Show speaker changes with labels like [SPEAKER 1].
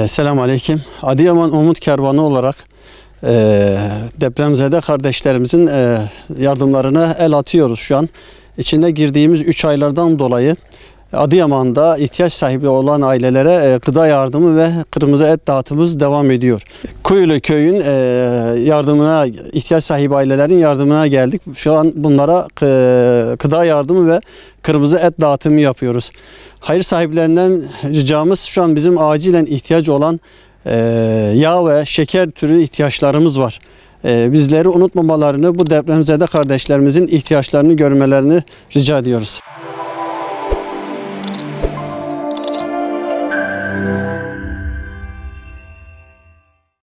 [SPEAKER 1] Selamun Aleyküm. Adıyaman Umut Kervanı olarak depremzede kardeşlerimizin yardımlarına el atıyoruz şu an. İçine girdiğimiz 3 aylardan dolayı Adıyaman'da ihtiyaç sahibi olan ailelere gıda yardımı ve kırmızı et dağıtımımız devam ediyor. Kuyulu köyün yardımına, ihtiyaç sahibi ailelerin yardımına geldik. Şu an bunlara gıda yardımı ve kırmızı et dağıtımı yapıyoruz. Hayır sahiplerinden ricamız şu an bizim acilen ihtiyaç olan yağ ve şeker türü ihtiyaçlarımız var. Bizleri unutmamalarını, bu depremzede kardeşlerimizin ihtiyaçlarını görmelerini rica ediyoruz.